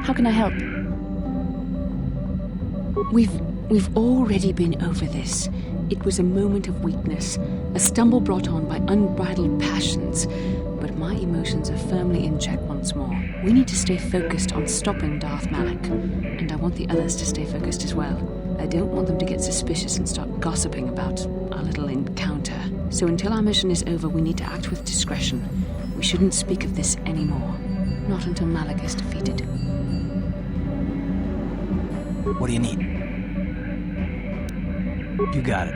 How can I help? We've already been over this. It was a moment of weakness, a stumble brought on by unbridled passions. But my emotions are firmly in check once more. We need to stay focused on stopping Darth Malak, and I want the others to stay focused as well. I don't want them to get suspicious and start gossiping about our little encounter. So until our mission is over, we need to act with discretion. We shouldn't speak of this anymore. Not until Malak is defeated. What do you need? You got it.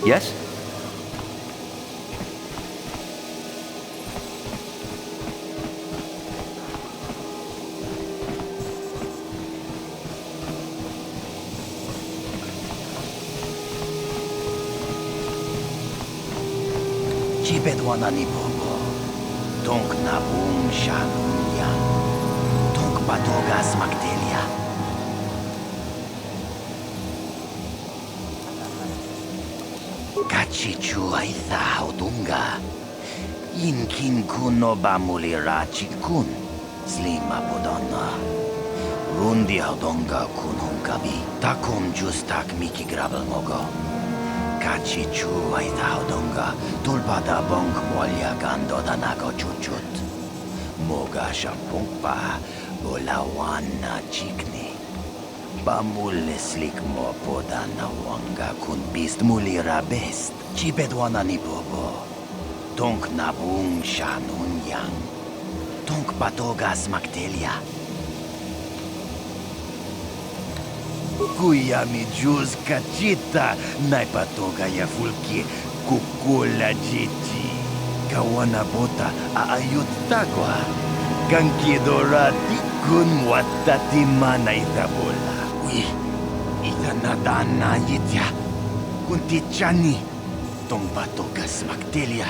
Yes? Chibedwana ni bobo. Tonk na boom shanun yang. Tonk patogas magdelia. Kachichu aitha haudunga. Inkin kuno bamulira chikun. Slima podonna. Rundi haudonga kun hunkabi. Takum justak miki grabel mogo. Kachichu aitha haudonga. Tulpada bonk molya gando danago chuchut. Moga shampungpa. Bolawana chikni. Bamule slik mo poda na wanga kun bist mulira best. Chibedwana ni bobo. Tonk na bung shanun yang. Tonk patogas magdelia. Kuya mi juz kachita. Naipatoga ya fulki. Kukula jiti. Kawana bota aayut tagwa. Kankidora tikun watatimana itabola. Uy, itanadana yitya. Kuntichani. Tong patogas magdelia.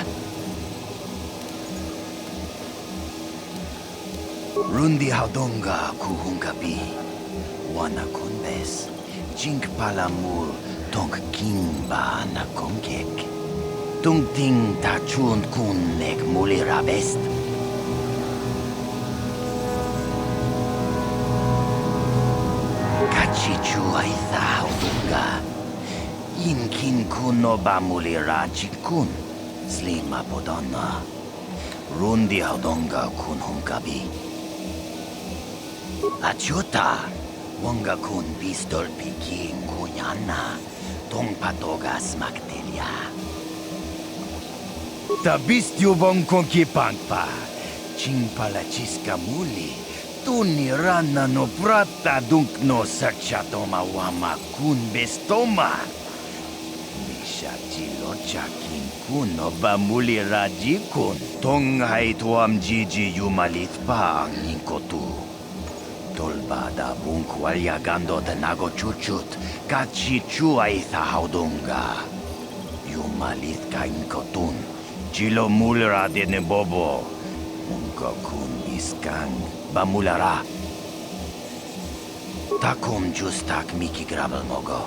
Rundi haudonga kuhungabi. Wana kunbes. Jink palamur tong kimba na kongek. Tung ting tachun kun nek mulira best. Kachichu aitha haudunga. Inkin kuno bamulira chikun. Slima podonna. Rundi haudonga kun hunkabi. Achuta. Wanga kun pistol piki kunyana. Tong patogas magdelia. Tabistyo bong konki pangpa. Chingpala chiska muli. Tuni rana no prata dunk no sarchatoma wama kun bestoma. Nisha chilocha kin kuno bamuli rajikun. Tong haituam jiji yumalit pa ang ninkotu. Tolbada bunkwalya gando de nago chuchut. Kachichu aitha haudunga. Yumalit ka inkotun. Chilo mulra de ne bobo. Unko kun biskang. Bamulara. Takum justak miki grabel mogo.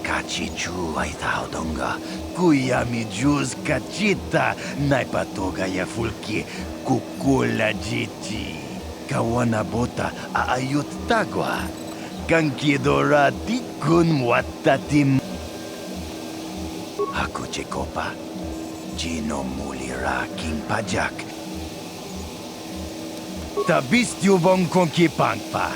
Kachichu aitha haudunga. Kuya mi juz kachita. Naipatoga ya fulki. Kukula jiti. Kawana bota aayut tagwa. Kankidora tikun watatim. Ako chekopa. Gino mulira king pajak. Tabistyo bong konki pangpa.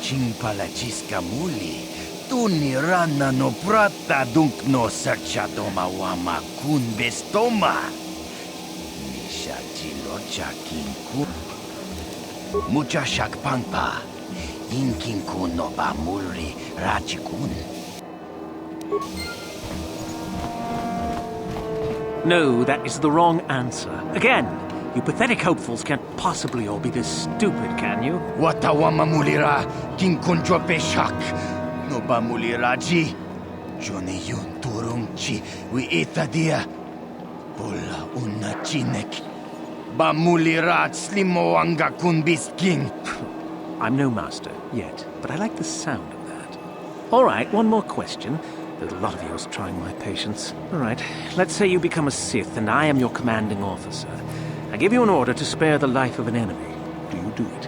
Chingpala chiska muli. Tuni rana no prata dunk no sarchatoma wama kun bestoma. Nisha chilocha king kun. Mucha shak pangpa. Inkin kun no bamulri rachikun. No, that is the wrong answer. Again, you pathetic hopefuls can't possibly all be this stupid, can you? Watawama mulira king kun jope shak. No bamulira ji. Jone yun turung chi wi itadia. Bola una chinek. Bamulira slimo wanga kun bisking. I'm no master yet, but I like the sound of that. All right, one more question. There's a lot of yours trying my patience. All right, let's say you become a Sith and I am your commanding officer. I give you an order to spare the life of an enemy. Do you do it?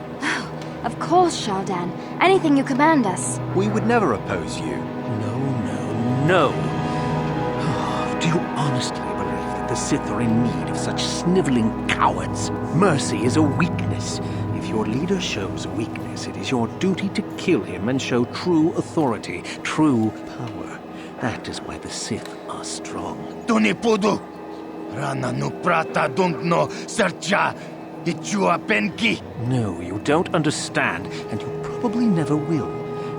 Of course, Shao Dan. Anything you command us. We would never oppose you. No. Do you honestly believe that the Sith are in need of such sniveling cowards? Mercy is a weakness. If your leader shows weakness, it is your duty to kill him and show true authority, true power. That is why the Sith are strong. Tuni pudu. Rana no prata dunk no sercha. Ichua penki. No, you don't understand, and you probably never will.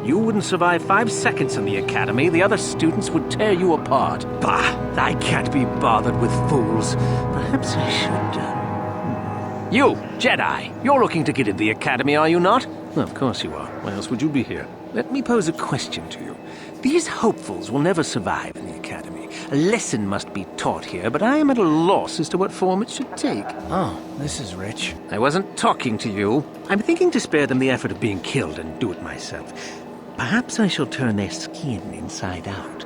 You wouldn't survive 5 seconds in the academy. The other students would tear you apart. Bah! I can't be bothered with fools. Perhaps I should, You, Jedi! You're looking to get into the academy, are you not? Well, of course you are. Why else would you be here? Let me pose a question to you. These hopefuls will never survive in the academy. A lesson must be taught here, but I am at a loss as to what form it should take. Oh, this is rich. I wasn't talking to you. I'm thinking to spare them the effort of being killed and do it myself. Perhaps I shall turn their skin inside out.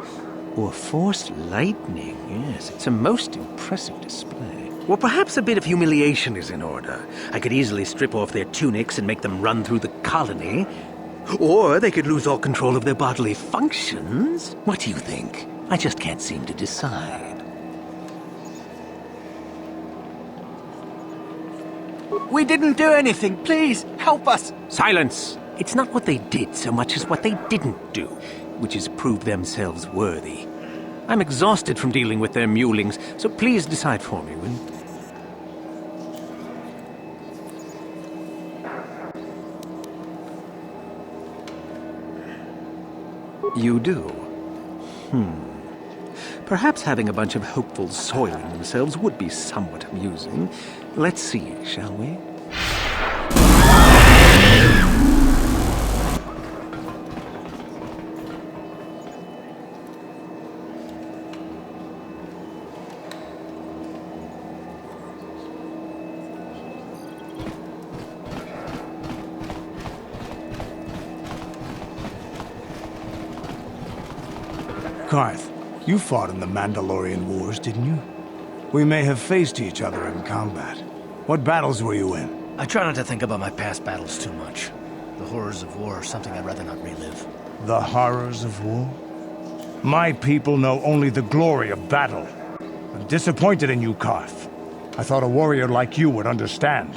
Or force lightning. Yes, it's a most impressive display. Or perhaps a bit of humiliation is in order. I could easily strip off their tunics and make them run through the colony. Or they could lose all control of their bodily functions. What do you think? I just can't seem to decide. We didn't do anything. Please, help us. Silence! It's not what they did so much as what they didn't do, which is prove themselves worthy. I'm exhausted from dealing with their mulings, so please decide for me, will you? You do? Perhaps having a bunch of hopefuls soiling themselves would be somewhat amusing. Let's see, shall we? Karth, you fought in the Mandalorian Wars, didn't you? We may have faced each other in combat. What battles were you in? I try not to think about my past battles too much. The horrors of war are something I'd rather not relive. The horrors of war? My people know only the glory of battle. I'm disappointed in you, Karth. I thought a warrior like you would understand.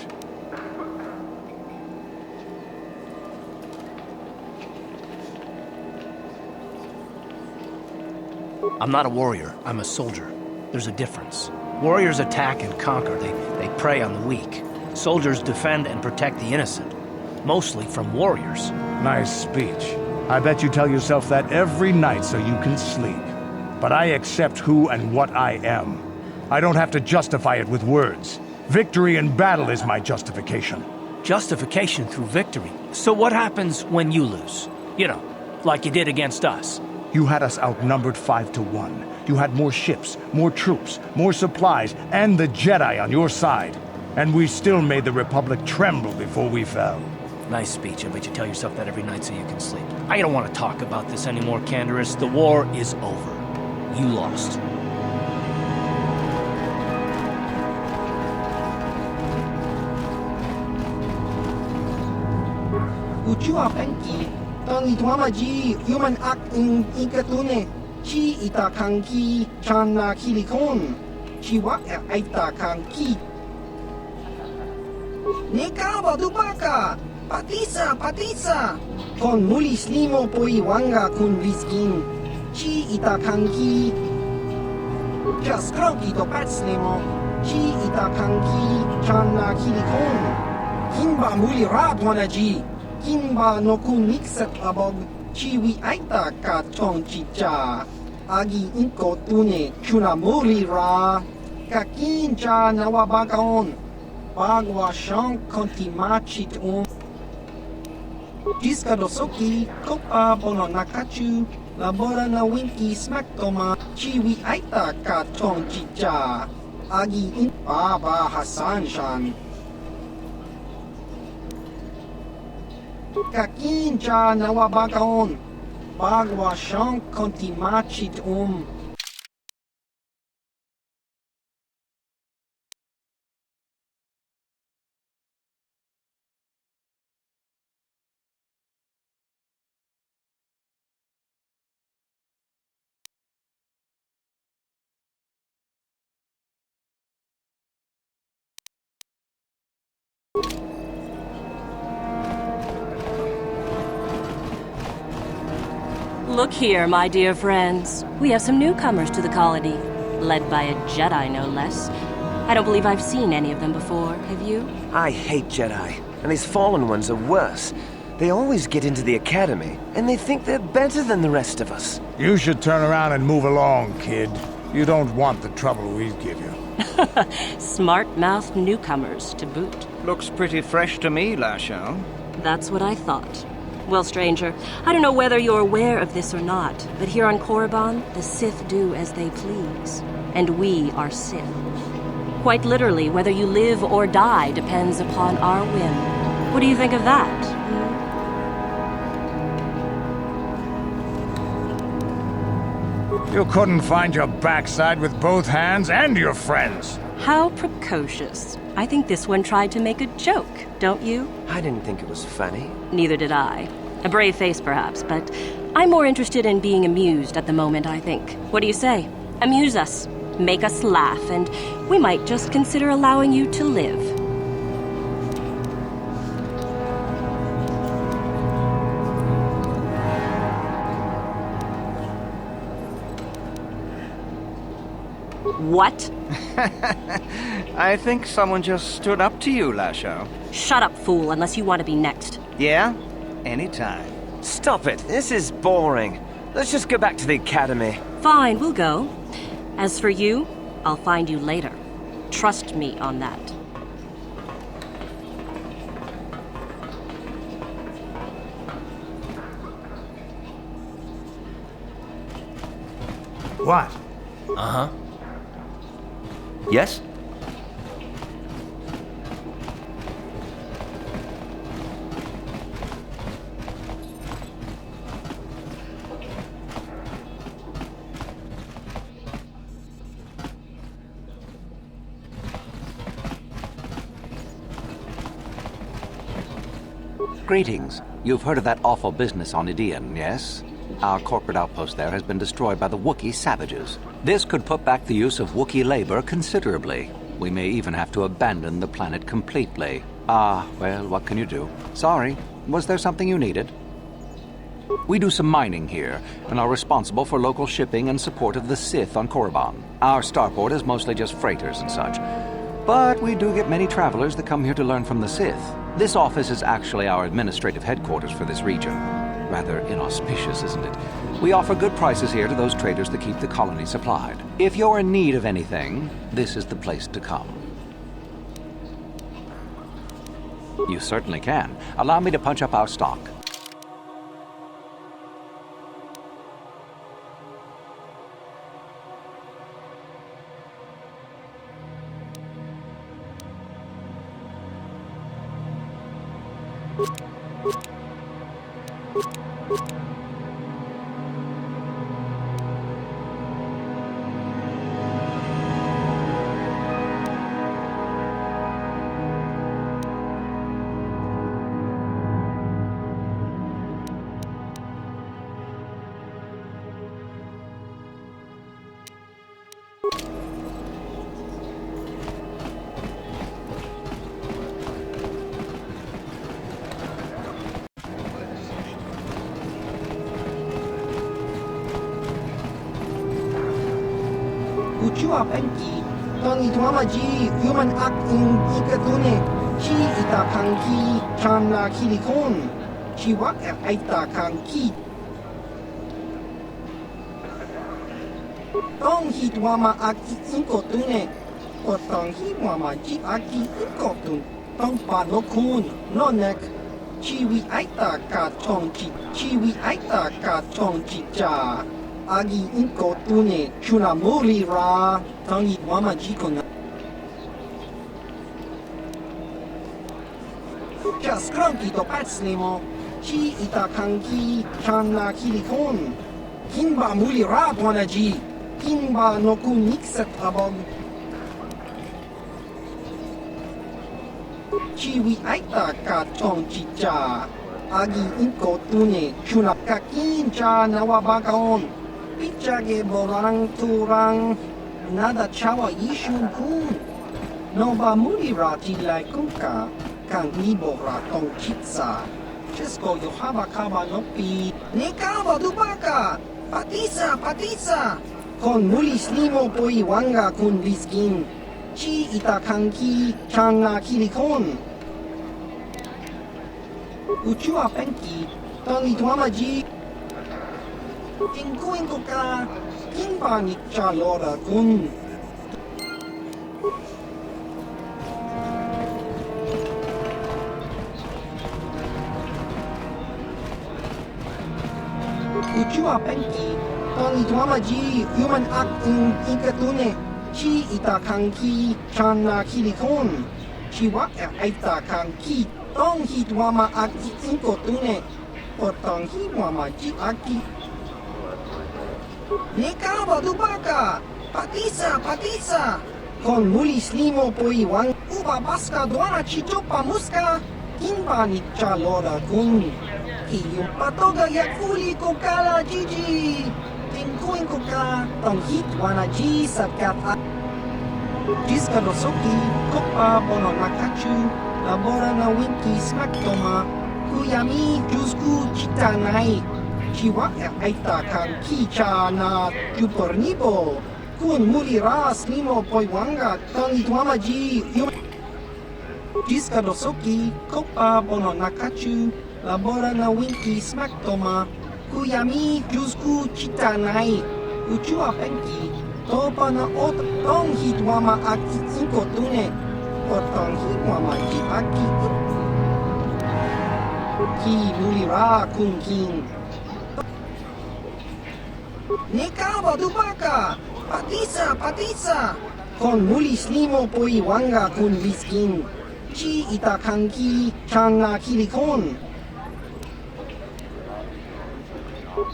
I'm not a warrior. I'm a soldier. There's a difference. Warriors attack and conquer. They prey on the weak. Soldiers defend and protect the innocent. Mostly from warriors. Nice speech. I bet you tell yourself that every night so you can sleep. But I accept who and what I am. I don't have to justify it with words. Victory in battle is my justification. Justification through victory. So what happens when you lose? You know, like you did against us. You had us outnumbered 5-1. You had more ships, more troops, more supplies, and the Jedi on your side. And we still made the Republic tremble before we fell. Nice speech. I bet you tell yourself that every night so you can sleep. I don't want to talk about this anymore, Canderous. The war is over. You lost. Ujua Penki, Tony Tuamaji, human act in Ikatune, Chi Itakanki, Chana Kilikon, Chiwa Aitakanki. Nekaba Dubaka, Patisa, Kon Mulis Limo Poiwanga Kun Viskin, Chi Itakanki, Jaskroki to Patslimo, Chi Itakanki, Chana Kilikon, Kimba Muli Radwanaji. Kimba no kun mixat abog chiwi aita ka chong chicha agi inko tune chunamuri ra kakincha nawabakaon bagwa shang konti machit Jiska dosoki kopa bono nakachu labora na winki smaktoma chiwi aita ka chong chicha agi in baba Hasan shan Kakincha nawabakaon, bagwa shank konti machit Look here, my dear friends. We have some newcomers to the colony, led by a Jedi, no less. I don't believe I've seen any of them before, have you? I hate Jedi, and these fallen ones are worse. They always get into the academy, and they think they're better than the rest of us. You should turn around and move along, kid. You don't want the trouble we give you. Smart-mouthed newcomers, to boot. Looks pretty fresh to me, Lashao. That's what I thought. Well, stranger, I don't know whether you're aware of this or not, but here on Korriban, the Sith do as they please. And we are Sith. Quite literally, whether you live or die depends upon our whim. What do you think of that? You couldn't find your backside with both hands and your friends. How precocious. I think this one tried to make a joke, don't you? I didn't think it was funny. Neither did I. A brave face, perhaps, but I'm more interested in being amused at the moment, I think. What do you say? Amuse us. Make us laugh, and we might just consider allowing you to live. What? I think someone just stood up to you, Lashao. Shut up, fool, unless you want to be next. Yeah? Anytime. Stop it. This is boring. Let's just go back to the academy. Fine, we'll go. As for you, I'll find you later. Trust me on that. What? Uh-huh. Yes? Greetings. You've heard of that awful business on Idian, yes? Our corporate outpost there has been destroyed by the Wookiee savages. This could put back the use of Wookiee labor considerably. We may even have to abandon the planet completely. Well, what can you do? Sorry. Was there something you needed? We do some mining here, and are responsible for local shipping and support of the Sith on Korriban. Our starport is mostly just freighters and such. But we do get many travelers that come here to learn from the Sith. This office is actually our administrative headquarters for this region. Rather inauspicious, isn't it? We offer good prices here to those traders that keep the colony supplied. If you're in need of anything, this is the place to come. You certainly can. Allow me to punch up our stock. Ucua penki, toni tuamaji, human act in ikatune, chi ita kanki, chana kilikon, chi wak aita kanki. Tong hitwama aki inkotune, o tong hitwama ji aki inkotun, tong panokun, nonek, chi wi aita ka chongchi, chi wi aita ka chongchi cha. Agi inko tune chuna muri ra tangi wama jikona. Just cranky to patslemo. Chi ita kanki chana kilikon. Kinba muri ra ji. Kinba no kun nixet abog. Chi wi aita ka chong chicha. Agi inko tune chuna kakin cha nawabakaon. Pichage borang turang nada chawa ishun kun. Nova mulira tilai kunka kang libora tong chitsa. Chesko yohaba kaba nopi. Nekaba dubaka. Patisa. Kon mulis limo poi wanga kun viskin. Chi ita kanki changa kilikon. Uchua Penki, Tony Tuamaji, Kinkuinkoka, Kinbani Chalora Kun. Uchua Penki, Tony Tuamaji, Human Act in Inkatune, Chi Itakanki, Chana Kilikon, Chiwa Aitakanki, Tong Hitwama Aki Inkotune, Potong Hitwama Ji Aki. Nekaba Dubaka, Patisa, Kon Mulis Limo Poiwang, Uba Baska Duana Chichopa Muska, Kinbani Chalora Kun. Iyong patoga yakuli ko kala Gigi. Tingkuin ko ka, tong hitwana G sa kat Gis kadosoki, kopa bono nakachu, labora na winki smaktoma, kuyami jusku chitanay. Chiwa aita kan kicha na jupornibo, kun muli ras limo poiwanga, tong hitwama G. Gis kadosoki, kopa bono nakachu, labora na winki smaktoma, kuyami jusku chitanay, uchua penki, topa na ot tong hitwama aki inkotune, potong hitwama ji aki ki mulira kunkin. Nekaba dubaka, patisa, kon mulis limo poiwanga kun biskin, chi itakanki chana kilikon.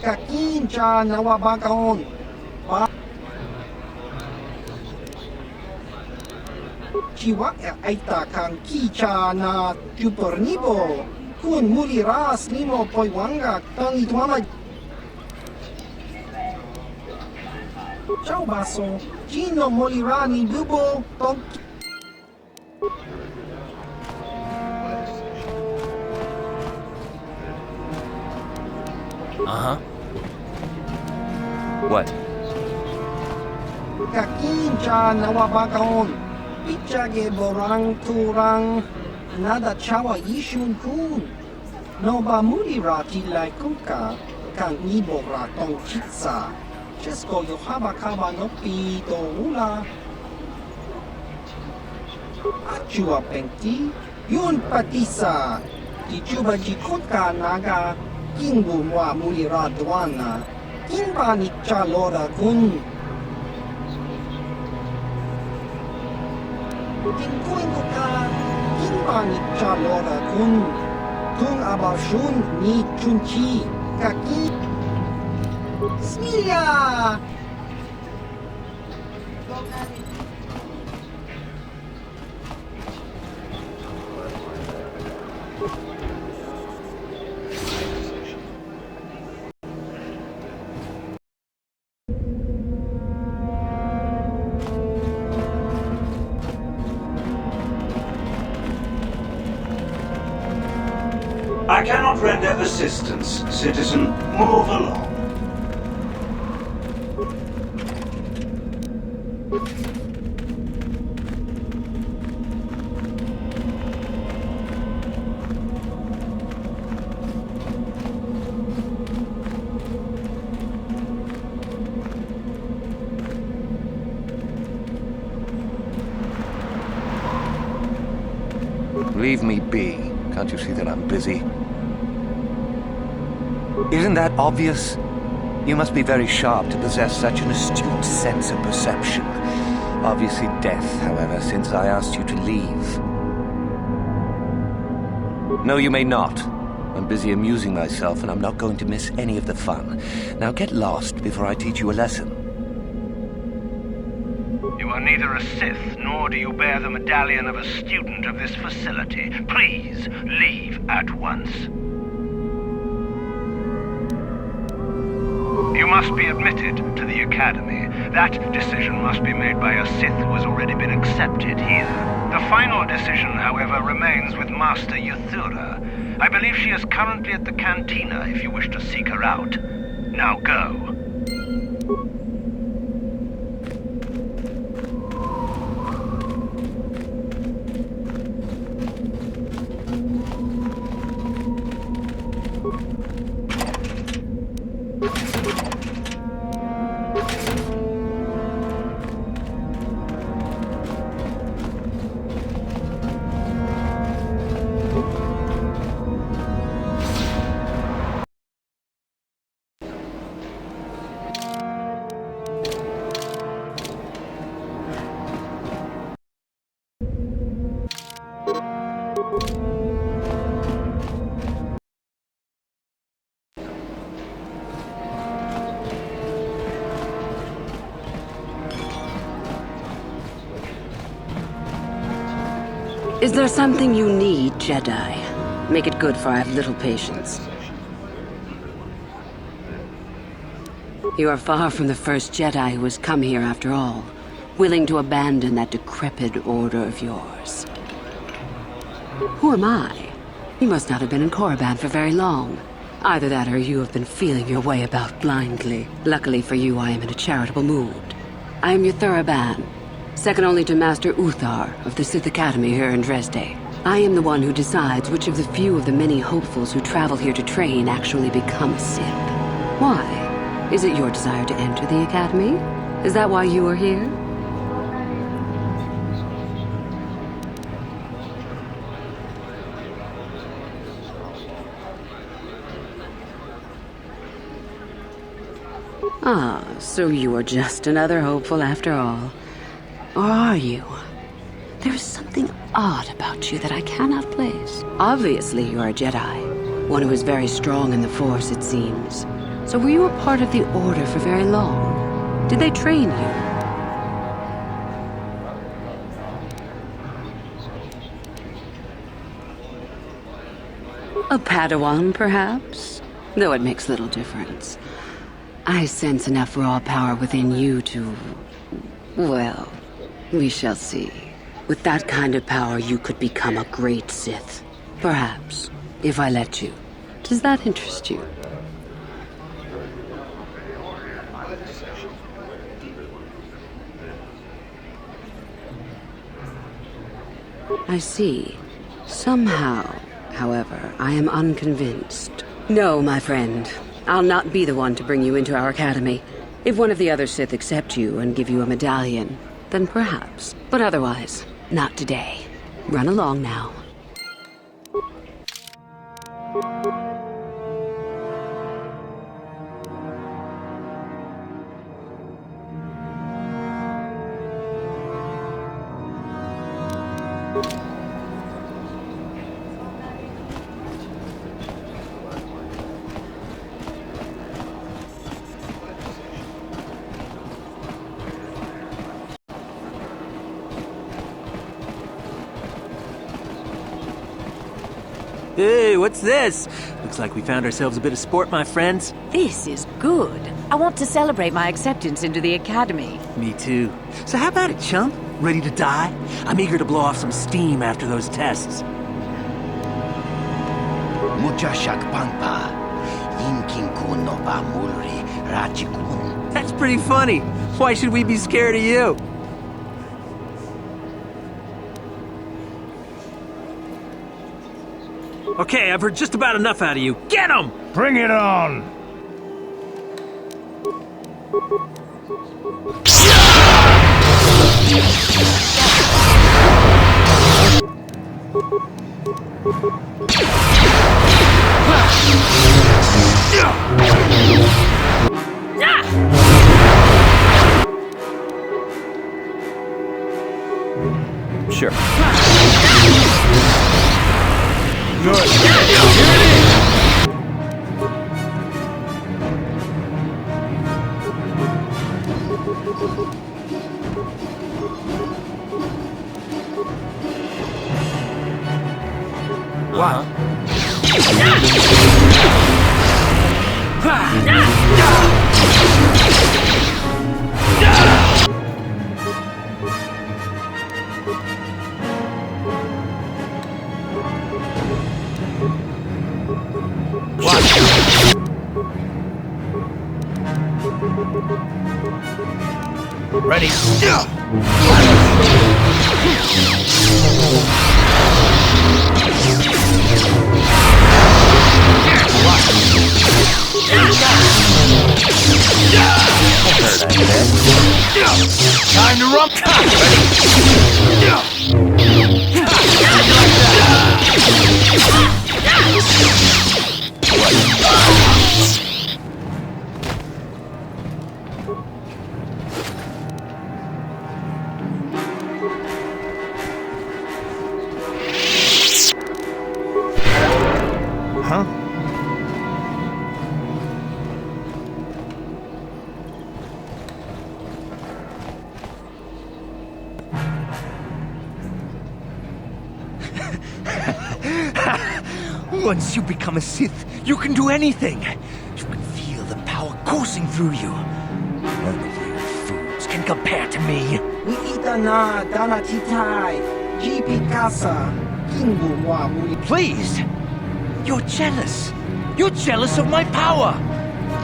Kakin cha nawabakaon. Chiwa aita kan kicha na jupornibo. Kun muli ras limo poiwanga tang itwama. Ciao baso. Chino molirani bubo tong. Uh-huh. What? Kakincha nawabakaon. Pichage borang turang. Nada chawa ishun kun. Noba mulirati lai kuka. Kang ibo ratong chitsa. Chesko yohabakaba no pito ula. Achua penti. Yun patisa. Dichuba jikotka naga. Kingu mwa mulira dwana, kinbani chalora kun. Kinkuin ko ka, kinbani chalora kun. Tung abashun ni chunchi, kaki. Smilya! I cannot render assistance, citizen. Move along. Leave me be. Can't you see that I'm busy? Isn't that obvious? You must be very sharp to possess such an astute sense of perception. Obviously death, however, since I asked you to leave. No, you may not. I'm busy amusing myself, and I'm not going to miss any of the fun. Now get lost before I teach you a lesson. You are neither a Sith, nor do you bear the medallion of a student of this facility. Please, leave at once. You must be admitted to the Academy. That decision must be made by a Sith who has already been accepted here. The final decision, however, remains with Master Yuthura. I believe she is currently at the cantina if you wish to seek her out. Now go. Is there something you need, Jedi? Make it good, for I have little patience. You are far from the first Jedi who has come here after all, willing to abandon that decrepit order of yours. Who am I? You must not have been in Korriban for very long. Either that or you have been feeling your way about blindly. Luckily for you, I am in a charitable mood. I am Yuthura Ban, second only to Master Uthar of the Sith Academy here in Dresde. I am the one who decides which of the few of the many hopefuls who travel here to train actually become a Sith. Why? Is it your desire to enter the Academy? Is that why you are here? Ah, so you are just another hopeful after all. Or are you? There is something odd about you that I cannot place. Obviously, you are a Jedi. One who is very strong in the Force, it seems. So were you a part of the Order for very long? Did they train you? A Padawan, perhaps? Though it makes little difference. I sense enough raw power within you to... well... we shall see. With that kind of power, you could become a great Sith. Perhaps, if I let you. Does that interest you? I see. Somehow, however, I am unconvinced. No, my friend. I'll not be the one to bring you into our academy. If one of the other Sith accept you and give you a medallion, then perhaps. But otherwise, not today. Run along now. Hey, what's this? Looks like we found ourselves a bit of sport, my friends. This is good. I want to celebrate my acceptance into the Academy. Me too. So how about it, chump? Ready to die? I'm eager to blow off some steam after those tests. That's pretty funny. Why should we be scared of you? Okay, I've heard just about enough out of you. Get him! Bring it on! Sure. Good. What? Ready? Time to rump. Ready? Huh? Once you become a Sith, you can do anything. You can feel the power coursing through you. None of you fools can compare to me. We itana dana titai. GP casa. Kingu wa muli. Please! You're jealous. You're jealous of my power.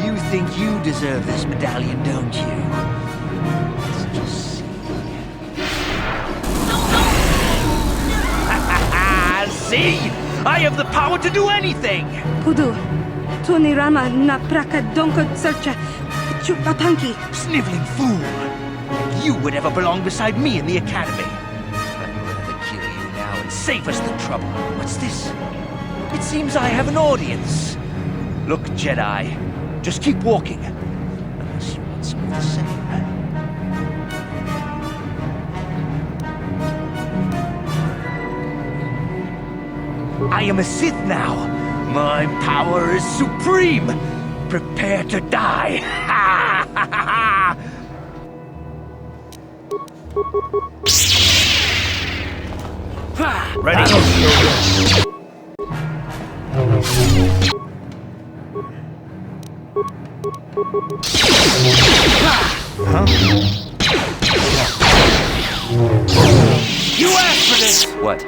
You think you deserve this medallion, don't you? Let's just see. See? I have the power to do anything! Pudu, Tuni Rama na praka donko searcha chupapanki. Sniveling fool! You would ever belong beside me in the academy. I'd rather kill you now and save us the trouble. What's this? It seems I have an audience. Look, Jedi, just keep walking. Unless you want some of the same. I am a Sith now. My power is supreme. Prepare to die. Ready? Huh? You asked for this! What?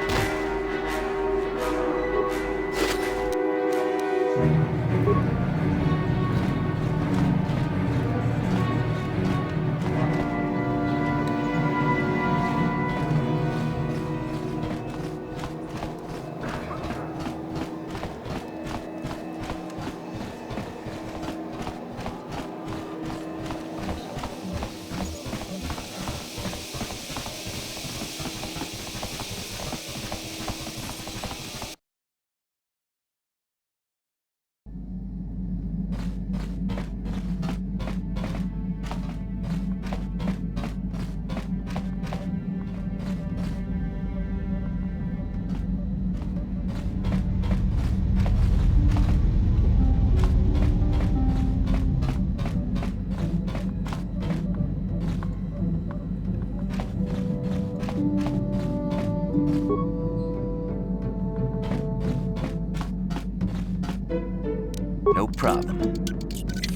No problem.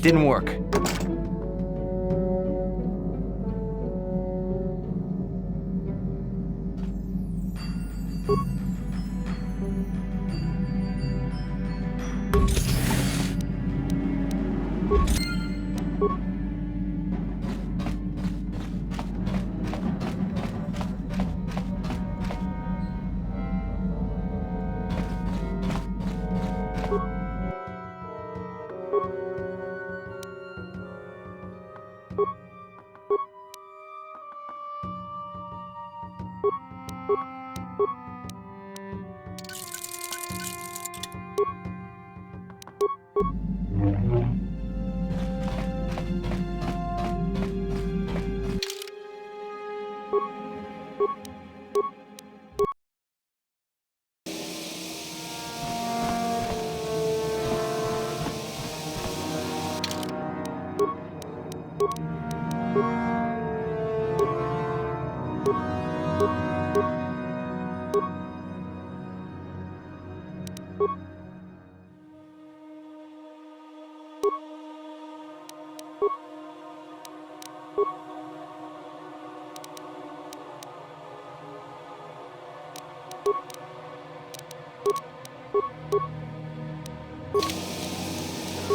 Didn't work.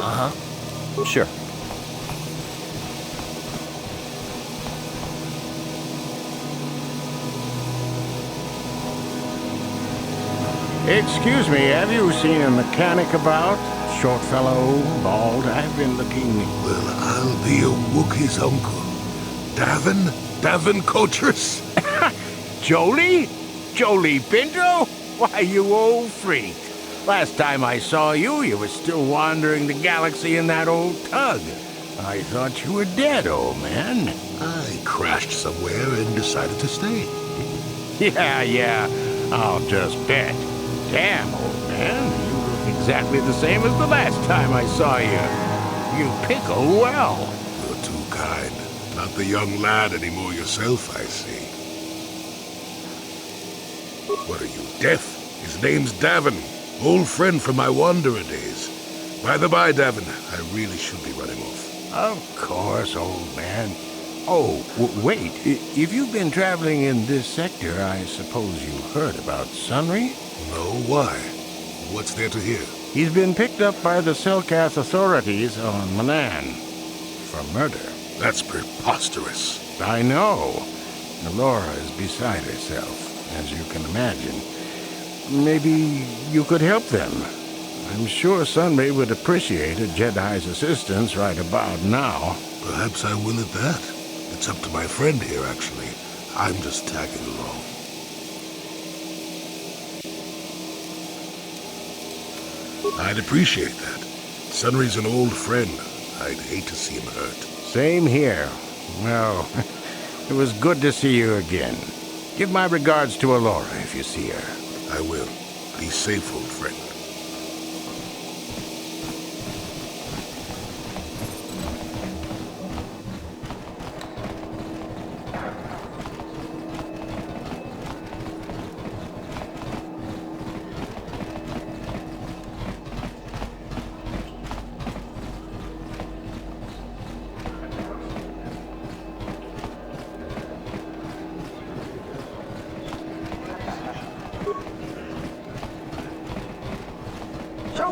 Uh-huh. Sure. Excuse me, have you seen a mechanic about? Short fellow, bald, I've been looking... Well, I'll be a Wookiee's uncle. Davin Coatrus? Jolie? Jolie Pinto? Why, you old freak. Last time I saw you, you were still wandering the galaxy in that old tug. I thought you were dead, old man. I crashed somewhere and decided to stay. Yeah, I'll just bet. Damn, old man, you look Exactly the same as the last time I saw you. You pickle well. You're too kind. Not the young lad anymore yourself, I see. What are you, deaf? His name's Davin. Old friend from my wanderer days. By the by, Davin, I really should be running off. Of course, old man. Oh, wait. If you've been traveling in this sector, I suppose you heard about Sunry? No, why? What's there to hear? He's been picked up by the Selkath authorities on Manan for murder. That's preposterous. I know. Laura is beside herself, as you can imagine. Maybe you could help them. I'm sure Sunry would appreciate a Jedi's assistance right about now. Perhaps I will at that. It's up to my friend here, actually. I'm just tagging along. I'd appreciate that. Sunry's an old friend. I'd hate to see him hurt. Same here. Well, it was good to see you again. Give my regards to Alora if you see her. I will. Be safe, old friend.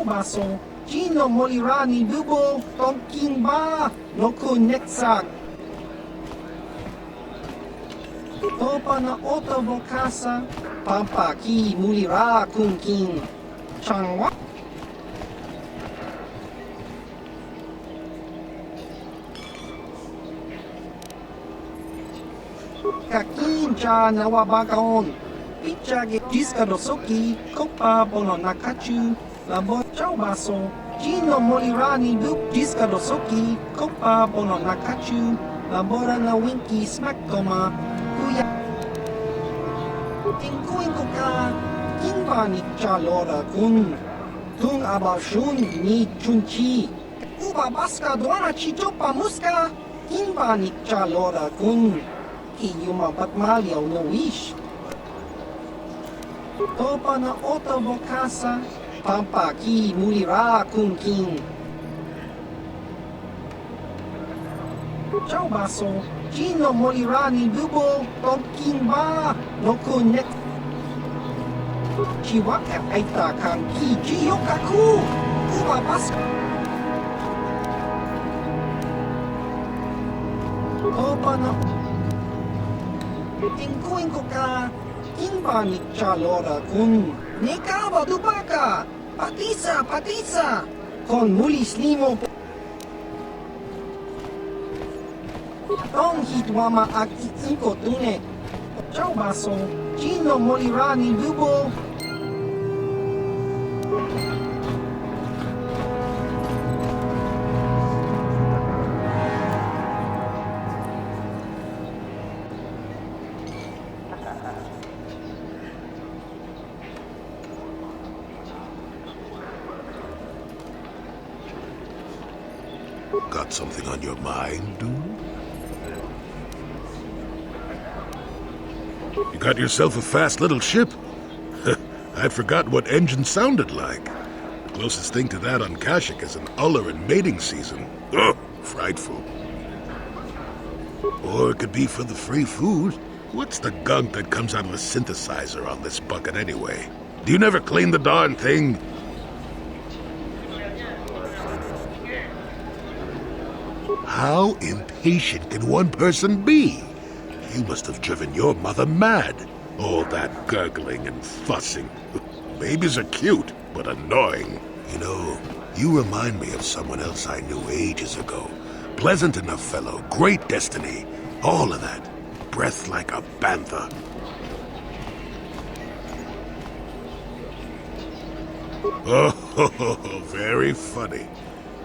Baso, Gino Molirani Bubo, Tonkin Ba, Noku Netsak. Topa na Oto Bokasa, Pampa Ki Mulira Kunkin, Changwa. Kakin Cha Nawabagaon, Pichage Diskadosoki, Kopa Bono Nakachu. Labo Chao Baso, Gino Molirani Duke Diskadosoki, Kopa Bono Nakachu, Labora na Winky Smaktoma, Kuya Tinkuin Koka, Kinba ni Chalora Kun, Tung Abashun ni Chunchi, Uba Baska Duana Chitopa Muska, Kinba ni Chalora Kun, Iyuma Batmalia no wish. Topa na Oto Bokasa, Pampa Ki Mulira Kunkin. Chao Baso, Gino Molirani Bubo, Tonkin Ba, Noku Net. Chiwaka Aita Kan Ki Jiyokaku, Uba Baska. Topa na Tinkuin Koka, Kinba ni Chalora Kun. Nekaba Dubaka, Patisa, con Mulis Limo. Tong Hitwama Aki Inko Tune, Chao Baso, Gino Molirani Bubo. Got something on your mind, dude? You got yourself a fast little ship? I'd forgotten what engine sounded like. The closest thing to that on Kashyyyk is an uller in mating season. Ugh, frightful. Or it could be for the free food. What's the gunk that comes out of the synthesizer on this bucket anyway? Do you never clean the darn thing? How impatient can one person be? You must have driven your mother mad. All that gurgling and fussing. Babies are cute, but annoying. You know, you remind me of someone else I knew ages ago. Pleasant enough fellow, great destiny. All of that. Breath like a bantha. Oh, very funny.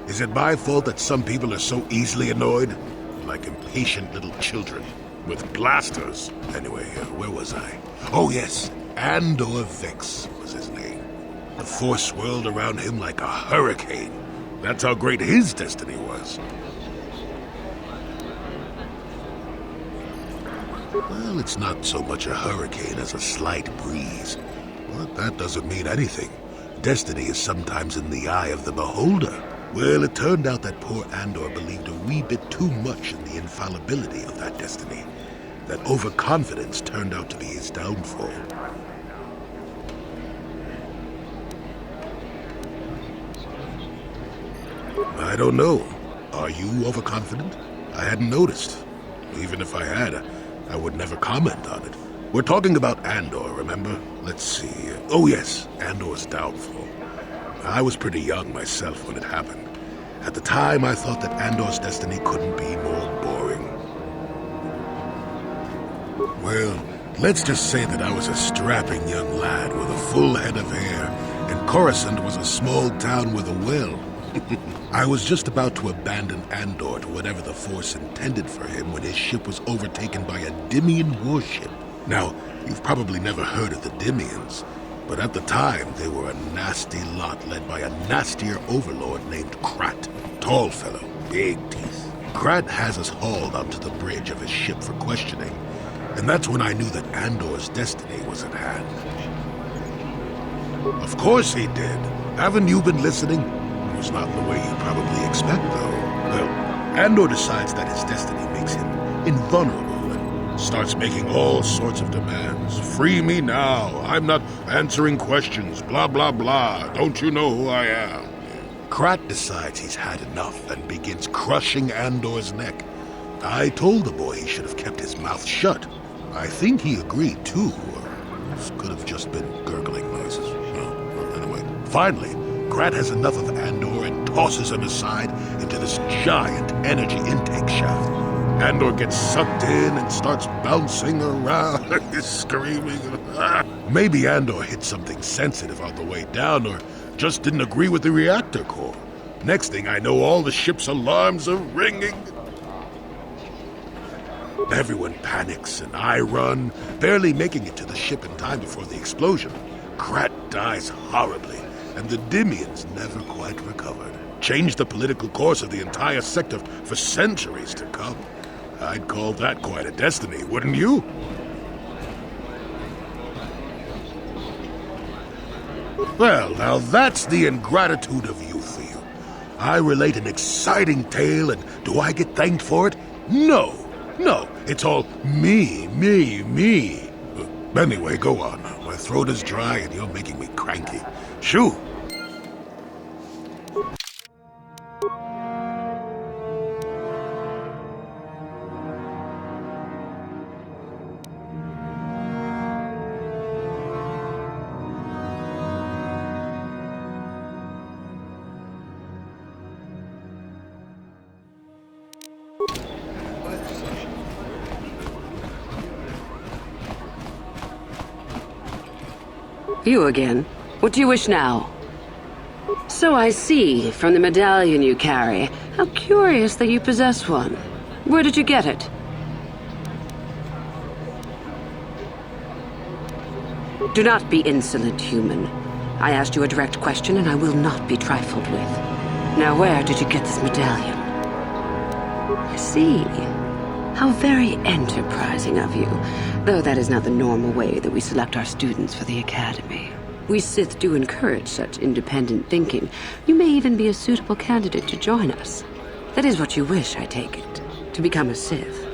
Is it my fault that some people are so easily annoyed? Like impatient little children. With blasters. Anyway, where was I? Oh yes, Andor Vex was his name. The Force swirled around him like a hurricane. That's how great his destiny was. Well, it's not so much a hurricane as a slight breeze. But that doesn't mean anything. Destiny is sometimes in the eye of the beholder. Well, it turned out that poor Andor believed a wee bit too much in the infallibility of that destiny. That overconfidence turned out to be his downfall. I don't know. Are you overconfident? I hadn't noticed. Even if I had, I would never comment on it. We're talking about Andor, remember? Let's see. Oh yes, Andor's downfall. I was pretty young myself when it happened. At the time, I thought that Andor's destiny couldn't be more boring. Well, let's just say that I was a strapping young lad with a full head of hair, and Coruscant was a small town with a well. I was just about to abandon Andor to whatever the Force intended for him when his ship was overtaken by a Dimian warship. Now, you've probably never heard of the Dimians, but at the time they were a nasty lot led by a nastier overlord named Krat. Tall fellow, big teeth. Krat has us hauled onto the bridge of his ship for questioning, and that's when I knew that Andor's destiny was at hand. Of course he did. Haven't you been listening? It was not in the way you probably expect, though. Well, Andor decides that his destiny makes him invulnerable and starts making all sorts of demands. Free me now. I'm not answering questions. Blah, blah, blah. Don't you know who I am? Krat decides he's had enough and begins crushing Andor's neck. I told the boy he should have kept his mouth shut. I think he agreed, too. This could have just been gurgling noises. Well, anyway, finally, Krat has enough of Andor and tosses him aside into this giant energy intake shaft. Andor gets sucked in and starts bouncing around, screaming. Maybe Andor hit something sensitive on the way down, or just didn't agree with the reactor core. Next thing I know, all the ship's alarms are ringing. Everyone panics, and I run, barely making it to the ship in time before the explosion. Krat dies horribly, and the Dimians never quite recovered. Changed the political course of the entire sector for centuries to come. I'd call that quite a destiny, wouldn't you? Well, now that's the ingratitude of youth for you. I relate an exciting tale, and do I get thanked for it? No, it's all me. Anyway, go on. My throat is dry, and you're making me cranky. Shoo! You again. What do you wish now? So I see, from the medallion you carry, how curious that you possess one. Where did you get it? Do not be insolent, human. I asked you a direct question, and I will not be trifled with. Now, where did you get this medallion? I see. How very enterprising of you, though that is not the normal way that we select our students for the Academy. We Sith do encourage such independent thinking. You may even be a suitable candidate to join us. That is what you wish, I take it, to become a Sith.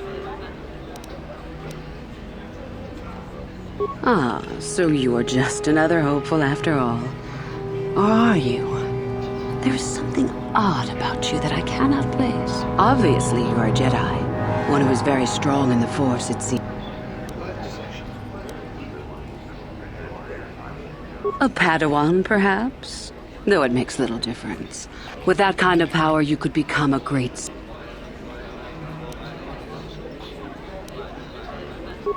Ah, so you are just another hopeful after all. Or are you? There is something odd about you that I cannot place. Obviously, you are a Jedi. One who is very strong in the Force, it seems. A Padawan, perhaps? Though it makes little difference. With that kind of power, you could become a great...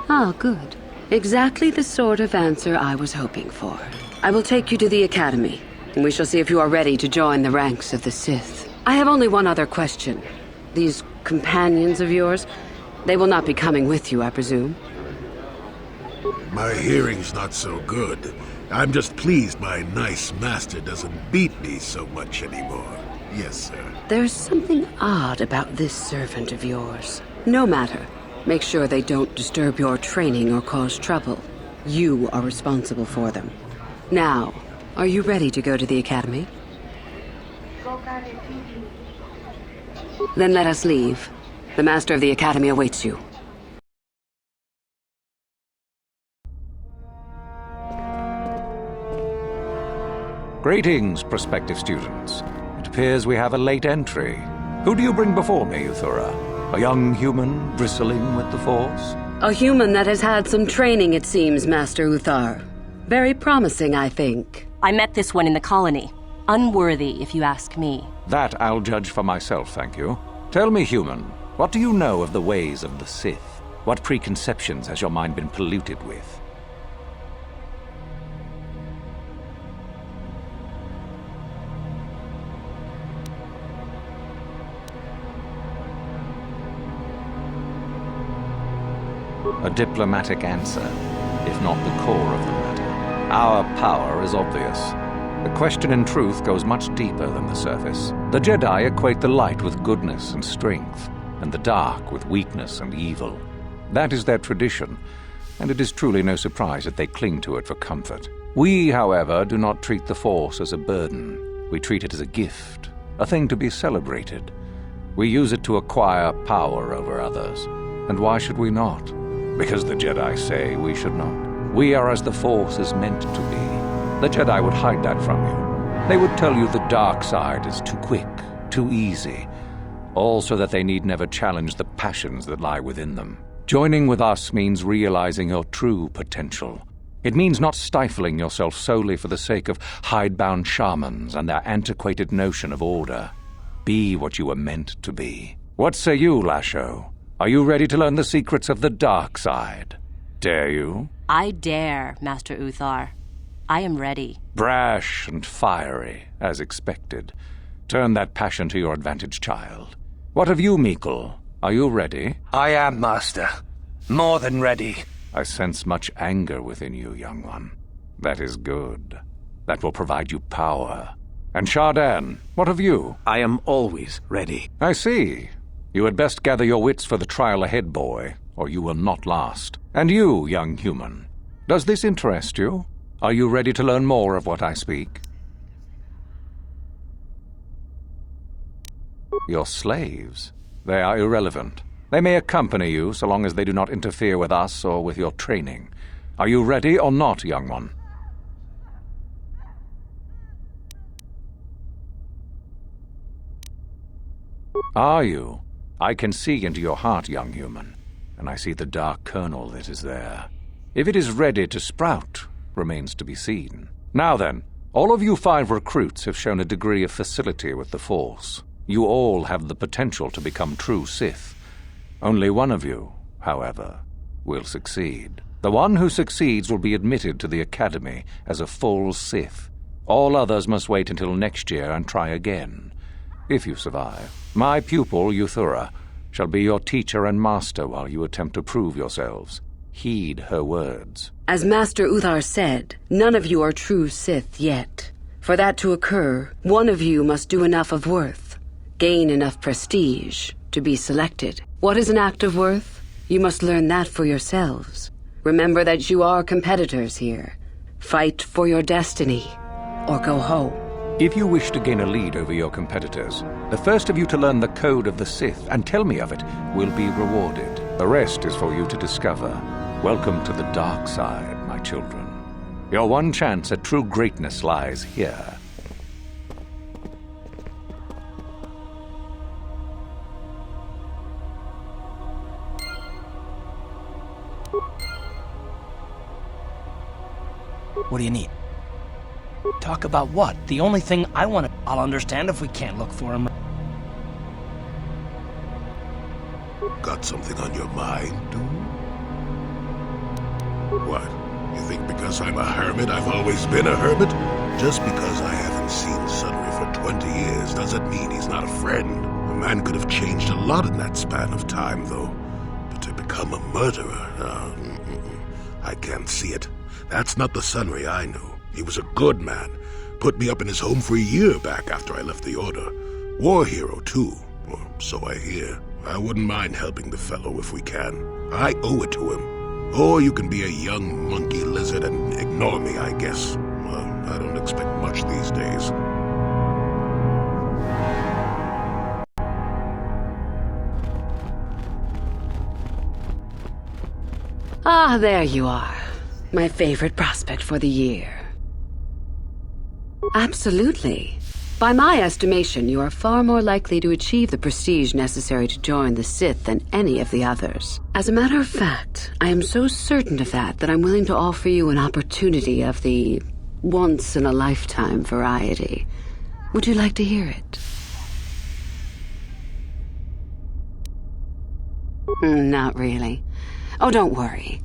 Ah, good. Exactly the sort of answer I was hoping for. I will take you to the Academy, and we shall see if you are ready to join the ranks of the Sith. I have only one other question. These companions of yours, they will not be coming with you, I presume? My hearing's not so good. I'm just pleased my nice master doesn't beat me so much anymore. Yes, sir. There's something odd about this servant of yours. No matter. Make sure they don't disturb your training or cause trouble. You are responsible for them. Now, are you ready to go to the academy? Then let us leave. The master of the academy awaits you. Greetings, prospective students. It appears we have a late entry. Who do you bring before me, Uthura? A young human bristling with the Force? A human that has had some training, it seems, Master Uthar. Very promising, I think. I met this one in the colony. Unworthy, if you ask me. That I'll judge for myself, thank you. Tell me, human, what do you know of the ways of the Sith? What preconceptions has your mind been polluted with? A diplomatic answer, if not the core of the matter. Our power is obvious. The question in truth goes much deeper than the surface. The Jedi equate the light with goodness and strength, and the dark with weakness and evil. That is their tradition, and it is truly no surprise that they cling to it for comfort. We, however, do not treat the Force as a burden. We treat it as a gift, a thing to be celebrated. We use it to acquire power over others. And why should we not? Because the Jedi say we should not. We are as the Force is meant to be. The Jedi would hide that from you. They would tell you the dark side is too quick, too easy, all so that they need never challenge the passions that lie within them. Joining with us means realizing your true potential. It means not stifling yourself solely for the sake of hidebound shamans and their antiquated notion of order. Be what you were meant to be. What say you, Lasho? Are you ready to learn the secrets of the dark side? Dare you? I dare, Master Uthar. I am ready. Brash and fiery, as expected. Turn that passion to your advantage, child. What of you, Meekle? Are you ready? I am, Master. More than ready. I sense much anger within you, young one. That is good. That will provide you power. And Shardan, what of you? I am always ready. I see. You had best gather your wits for the trial ahead, boy, or you will not last. And you, young human, does this interest you? Are you ready to learn more of what I speak? Your slaves. They are irrelevant. They may accompany you so long as they do not interfere with us or with your training. Are you ready or not, young one? Are you? I can see into your heart, young human, and I see the dark kernel that is there. If it is ready to sprout, remains to be seen. Now then, all of you 5 recruits have shown a degree of facility with the Force. You all have the potential to become true Sith. Only one of you, however, will succeed. The one who succeeds will be admitted to the Academy as a full Sith. All others must wait until next year and try again. If you survive, my pupil, Uthura, shall be your teacher and master while you attempt to prove yourselves. Heed her words. As Master Uthar said, none of you are true Sith yet. For that to occur, one of you must do enough of worth, gain enough prestige, to be selected. What is an act of worth? You must learn that for yourselves. Remember that you are competitors here. Fight for your destiny, or go home. If you wish to gain a lead over your competitors, the first of you to learn the code of the Sith and tell me of it will be rewarded. The rest is for you to discover. Welcome to the dark side, my children. Your one chance at true greatness lies here. What do you need? Talk about what? The only thing I want to... I'll understand if we can't look for him. Got something on your mind, dude? What? You think because I'm a hermit I've always been a hermit? Just because I haven't seen Sudbury for 20 years doesn't mean he's not a friend. A man could have changed a lot in that span of time, though. But to become a murderer, I can't see it. That's not the Sunry I knew. He was a good man. Put me up in his home for a year back after I left the Order. War hero, too. Or so I hear. I wouldn't mind helping the fellow if we can. I owe it to him. Or you can be a young monkey lizard and ignore me, I guess. Well, I don't expect much these days. Ah, there you are. My favorite prospect for the year. Absolutely. By my estimation, you are far more likely to achieve the prestige necessary to join the Sith than any of the others. As a matter of fact, I am so certain of that I'm willing to offer you an opportunity of the once-in-a-lifetime variety. Would you like to hear it? Not really. Oh, don't worry.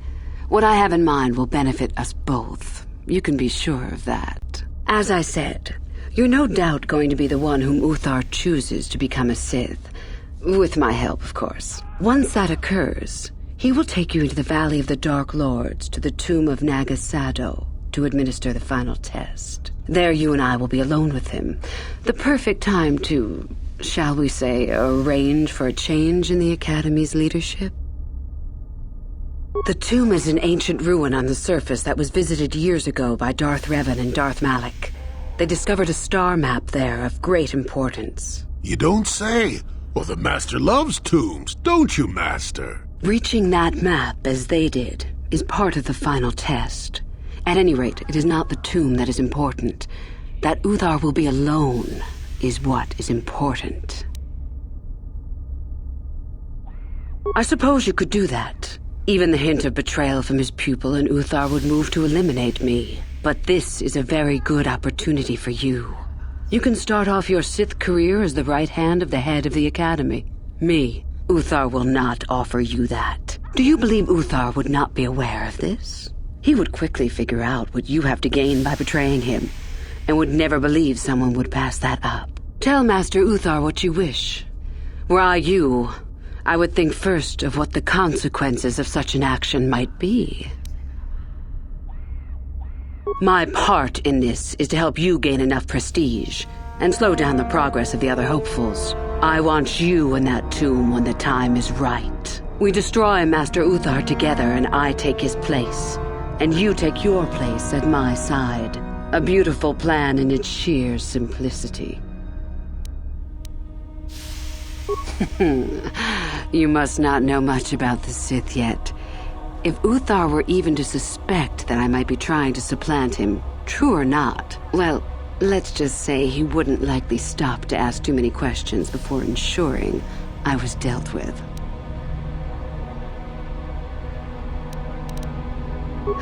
What I have in mind will benefit us both. You can be sure of that. As I said, you're no doubt going to be the one whom Uthar chooses to become a Sith. With my help, of course. Once that occurs, he will take you into the Valley of the Dark Lords to the tomb of Naga Sado to administer the final test. There you and I will be alone with him. The perfect time to, shall we say, arrange for a change in the Academy's leadership. The tomb is an ancient ruin on the surface that was visited years ago by Darth Revan and Darth Malak. They discovered a star map there of great importance. You don't say. Well, the Master loves tombs, don't you, Master? Reaching that map, as they did, is part of the final test. At any rate, it is not the tomb that is important. That Uthar will be alone is what is important. I suppose you could do that. Even the hint of betrayal from his pupil and Uthar would move to eliminate me. But this is a very good opportunity for you. You can start off your Sith career as the right hand of the head of the Academy. Me, Uthar will not offer you that. Do you believe Uthar would not be aware of this? He would quickly figure out what you have to gain by betraying him, and would never believe someone would pass that up. Tell Master Uthar what you wish. Were I you, I would think first of what the consequences of such an action might be. My part in this is to help you gain enough prestige and slow down the progress of the other hopefuls. I want you in that tomb when the time is right. We destroy Master Uthar together and I take his place. And you take your place at my side. A beautiful plan in its sheer simplicity. You must not know much about the Sith yet. If Uthar were even to suspect that I might be trying to supplant him, true or not, well, let's just say he wouldn't likely stop to ask too many questions before ensuring I was dealt with.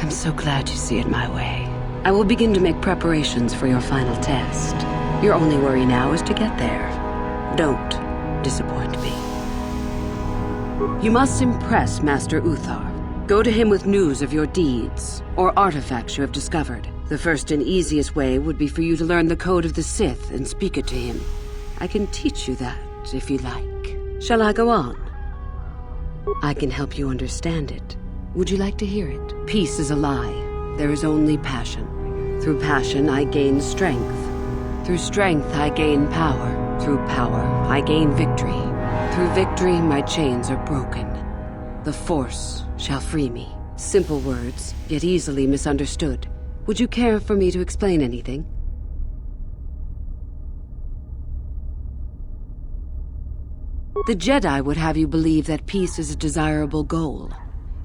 I'm so glad you see it my way. I will begin to make preparations for your final test. Your only worry now is to get there. Don't disappoint me. You must impress Master Uthar. Go to him with news of your deeds, or artifacts you have discovered. The first and easiest way would be for you to learn the code of the Sith and speak it to him. I can teach you that, if you like. Shall I go on? I can help you understand it. Would you like to hear it? Peace is a lie. There is only passion. Through passion, I gain strength. Through strength, I gain power. Through power, I gain victory. Through victory, my chains are broken. The Force shall free me. Simple words, yet easily misunderstood. Would you care for me to explain anything? The Jedi would have you believe that peace is a desirable goal.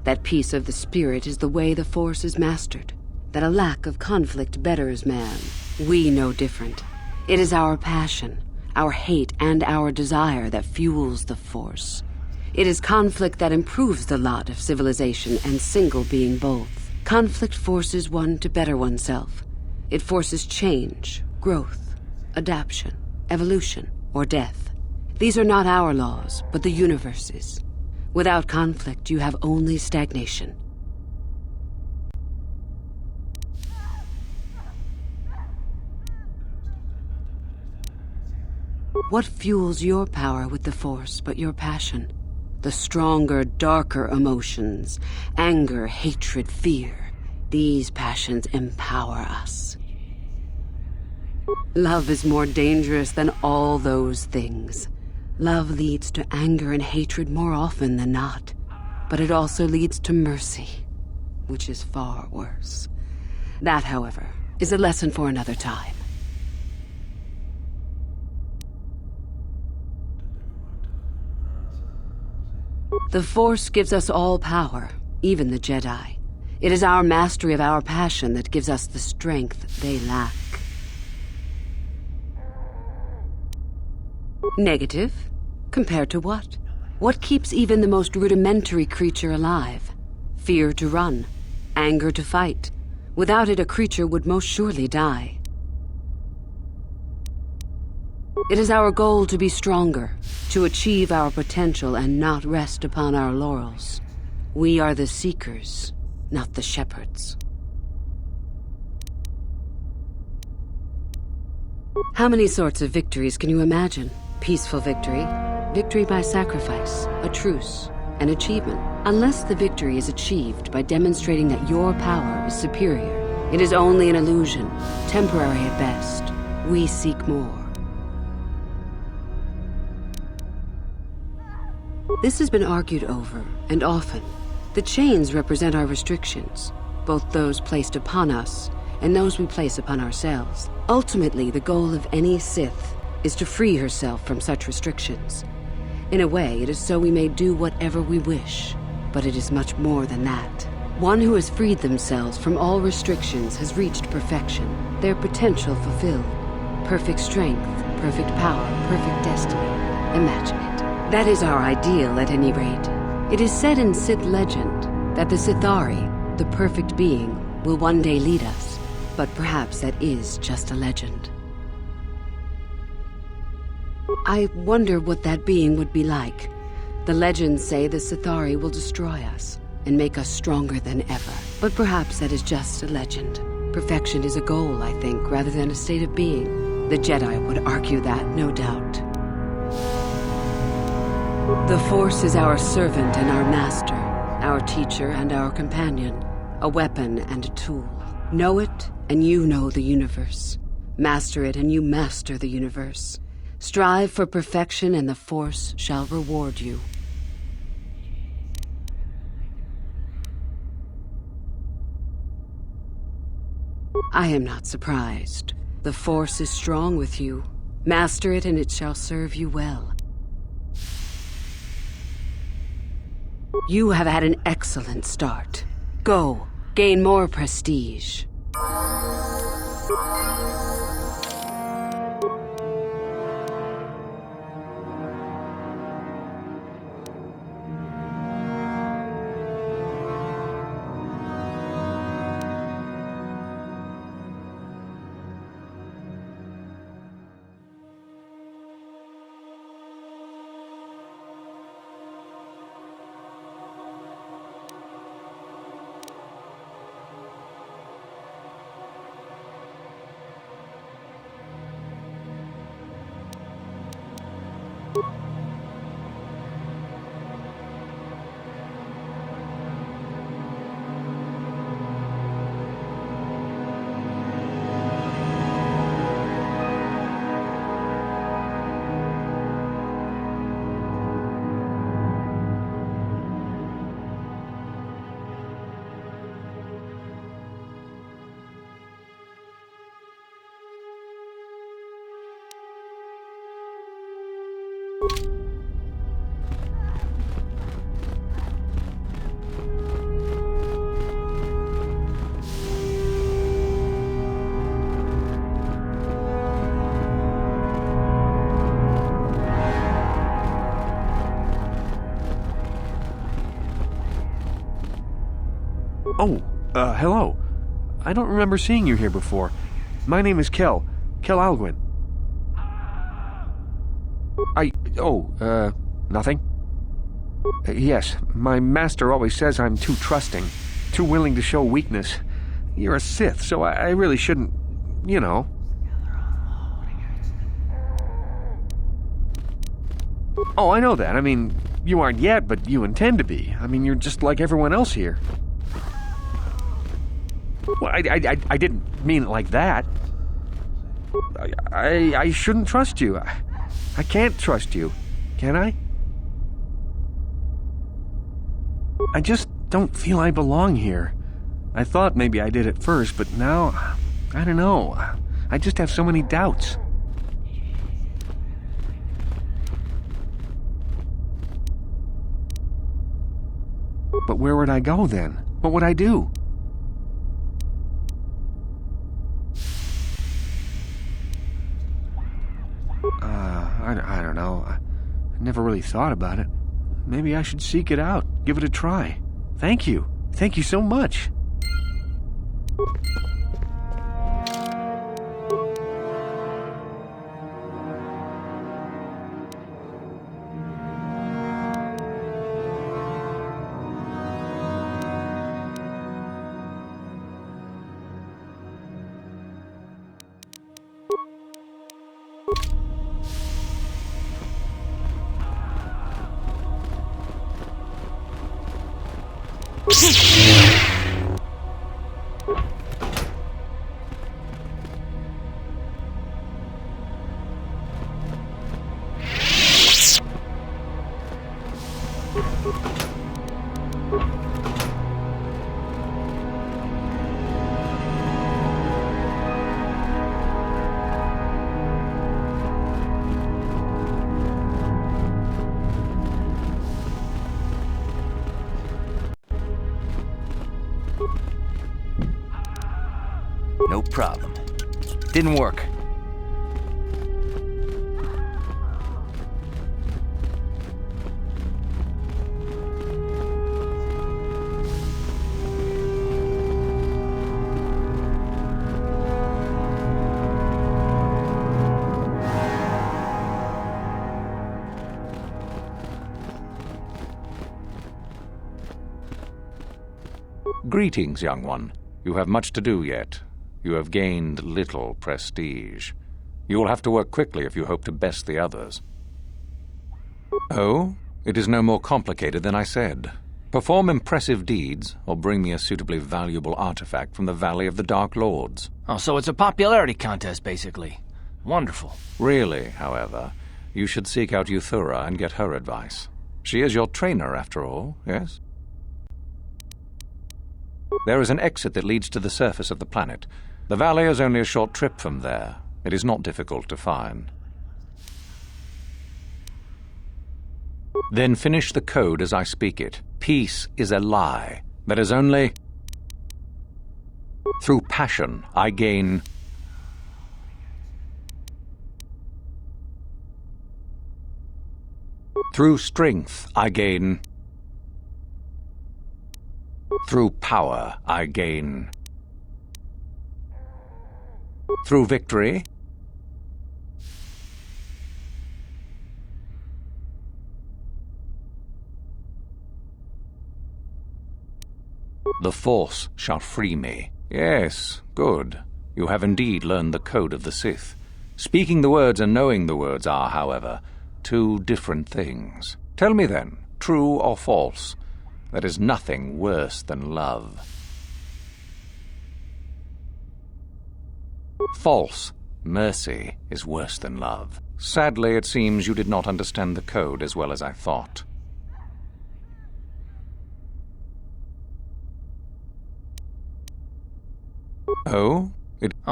That peace of the spirit is the way the Force is mastered. That a lack of conflict betters man. We know different. It is our passion, our hate, and our desire that fuels the Force. It is conflict that improves the lot of civilization and single being both. Conflict forces one to better oneself. It forces change, growth, adaptation, evolution, or death. These are not our laws, but the universe's. Without conflict, you have only stagnation. What fuels your power with the Force but your passion? The stronger, darker emotions, anger, hatred, fear. These passions empower us. Love is more dangerous than all those things. Love leads to anger and hatred more often than not, but it also leads to mercy, which is far worse. That, however, is a lesson for another time. The Force gives us all power, even the Jedi. It is our mastery of our passion that gives us the strength they lack. Negative? Compared to what? What keeps even the most rudimentary creature alive? Fear to run, anger to fight. Without it, a creature would most surely die. It is our goal to be stronger, to achieve our potential and not rest upon our laurels. We are the seekers, not the shepherds. How many sorts of victories can you imagine? Peaceful victory, victory by sacrifice, a truce, an achievement. Unless the victory is achieved by demonstrating that your power is superior, it is only an illusion, temporary at best. We seek more. This has been argued over, and often. The chains represent our restrictions, both those placed upon us and those we place upon ourselves. Ultimately, the goal of any Sith is to free herself from such restrictions. In a way, it is so we may do whatever we wish, but it is much more than that. One who has freed themselves from all restrictions has reached perfection, their potential fulfilled. Perfect strength, perfect power, perfect destiny. Imagine it. That is our ideal, at any rate. It is said in Sith legend that the Sithari, the perfect being, will one day lead us, but perhaps that is just a legend. I wonder what that being would be like. The legends say the Sithari will destroy us and make us stronger than ever. But perhaps that is just a legend. Perfection is a goal, I think, rather than a state of being. The Jedi would argue that, no doubt. The Force is our servant and our master, our teacher and our companion, a weapon and a tool. Know it, and you know the universe. Master it, and you master the universe. Strive for perfection, and the Force shall reward you. I am not surprised. The Force is strong with you. Master it, and it shall serve you well. You have had an excellent start. Go, gain more prestige. Hello. I don't remember seeing you here before. My name is Kel Alguin. Nothing? Yes, my master always says I'm too trusting, too willing to show weakness. You're a Sith, so I really shouldn't, you know. Oh, I know that. I mean, you aren't yet, but you intend to be. I mean, you're just like everyone else here. Well, I didn't mean it like that. I shouldn't trust you. I can't trust you. Can I? I just don't feel I belong here. I thought maybe I did at first, but now, I don't know. I just have so many doubts. But where would I go then? What would I do? I don't know. I never really thought about it. Maybe I should seek it out, give it a try. Thank you. Thank you so much. No problem. Didn't work. Greetings, young one. You have much to do yet. You have gained little prestige. You will have to work quickly if you hope to best the others. Oh? It is no more complicated than I said. Perform impressive deeds, or bring me a suitably valuable artifact from the Valley of the Dark Lords. Oh, so it's a popularity contest, basically. Wonderful. Really, however, you should seek out Euthura and get her advice. She is your trainer, after all, yes? There is an exit that leads to the surface of the planet. The valley is only a short trip from there. It is not difficult to find. Then finish the code as I speak it. Peace is a lie. That is only... Through passion, I gain... Through strength, I gain... Through power, I gain... Through victory, the Force shall free me. Yes, good. You have indeed learned the code of the Sith. Speaking the words and knowing the words are, however, two different things. Tell me then, true or false, there is nothing worse than love. False. Mercy is worse than love. Sadly, it seems you did not understand the code as well as I thought. Oh?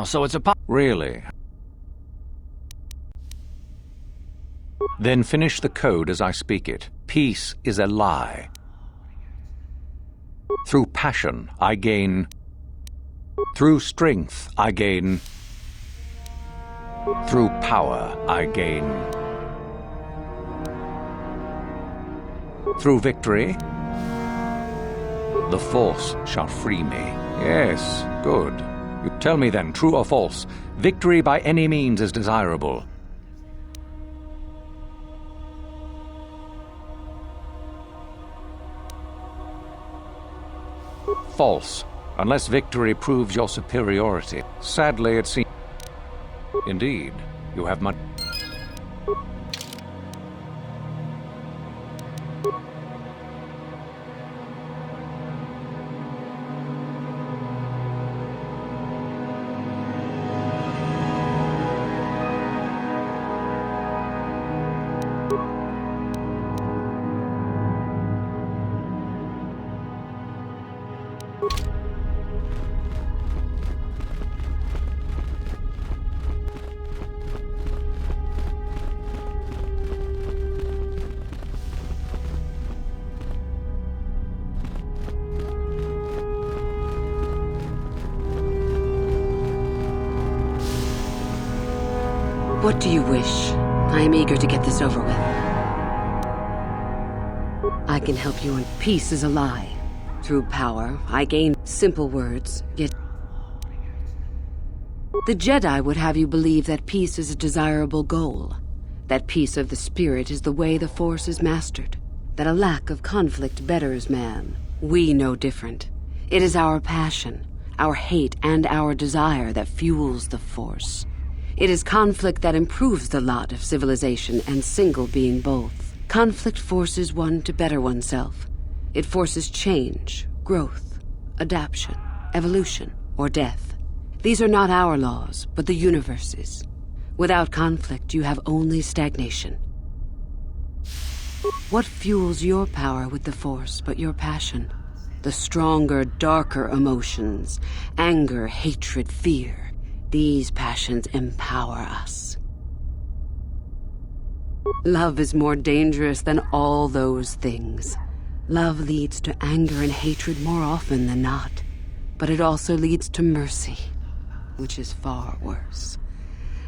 So it's a Really? Then finish the code as I speak it. Peace is a lie. Through passion, I gain... Through strength, I gain... Through power, I gain... Through victory, the Force shall free me. Yes, good. You tell me then, true or false, victory by any means is desirable. False, unless victory proves your superiority. Sadly, it seems... Indeed, you have much... What do you wish? I am eager to get this over with. I can help you, and peace is a lie. Through power, I gain simple words, yet... The Jedi would have you believe that peace is a desirable goal. That peace of the spirit is the way the Force is mastered. That a lack of conflict betters man. We know different. It is our passion, our hate, and our desire that fuels the Force. It is conflict that improves the lot of civilization and single being both. Conflict forces one to better oneself. It forces change, growth, adaptation, evolution, or death. These are not our laws, but the universe's. Without conflict, you have only stagnation. What fuels your power with the Force but your passion? The stronger, darker emotions, anger, hatred, fear. These passions empower us. Love is more dangerous than all those things. Love leads to anger and hatred more often than not, but it also leads to mercy, which is far worse.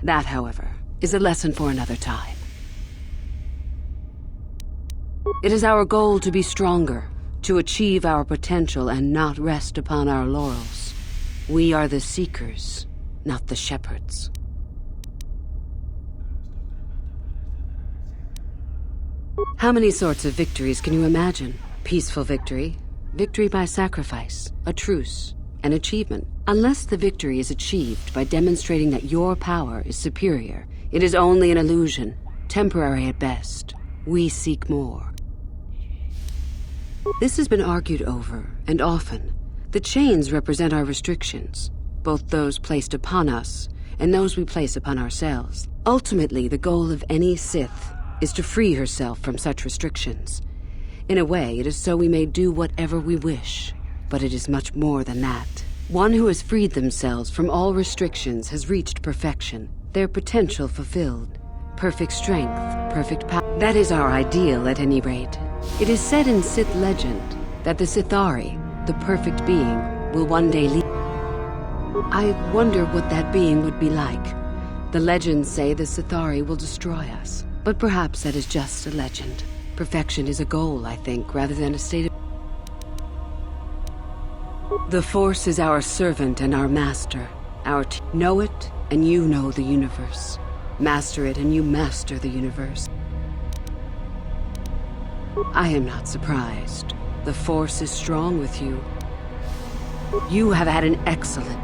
That, however, is a lesson for another time. It is our goal to be stronger, to achieve our potential and not rest upon our laurels. We are the seekers, not the shepherds. How many sorts of victories can you imagine? Peaceful victory, victory by sacrifice, a truce, an achievement. Unless the victory is achieved by demonstrating that your power is superior, it is only an illusion, temporary at best. We seek more. This has been argued over, and often. The chains represent our restrictions, both those placed upon us and those we place upon ourselves. Ultimately, the goal of any Sith is to free herself from such restrictions. In a way, it is so we may do whatever we wish, but it is much more than that. One who has freed themselves from all restrictions has reached perfection, their potential fulfilled. Perfect strength, perfect power. That is our ideal, at any rate. It is said in Sith legend that the Sithari, the perfect being, will one day leave. I wonder what that being would be like. The legends say the Sithari will destroy us, but perhaps that is just a legend. Perfection is a goal, I think, rather than a state of... The Force is our servant and our master. Know it, and you know the universe. Master it, and you master the universe. I am not surprised. The Force is strong with you. You have had an excellent...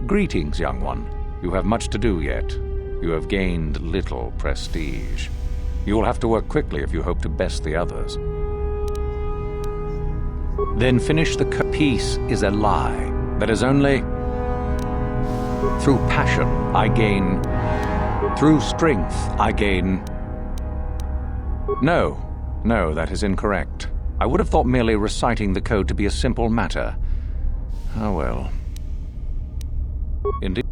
Greetings, young one. You have much to do yet. You have gained little prestige. You will have to work quickly if you hope to best the others. Then finish the peace is a lie. That is only... Through passion, I gain... Through strength, I gain... No, that is incorrect. I would have thought merely reciting the code to be a simple matter. Oh well. Indeed.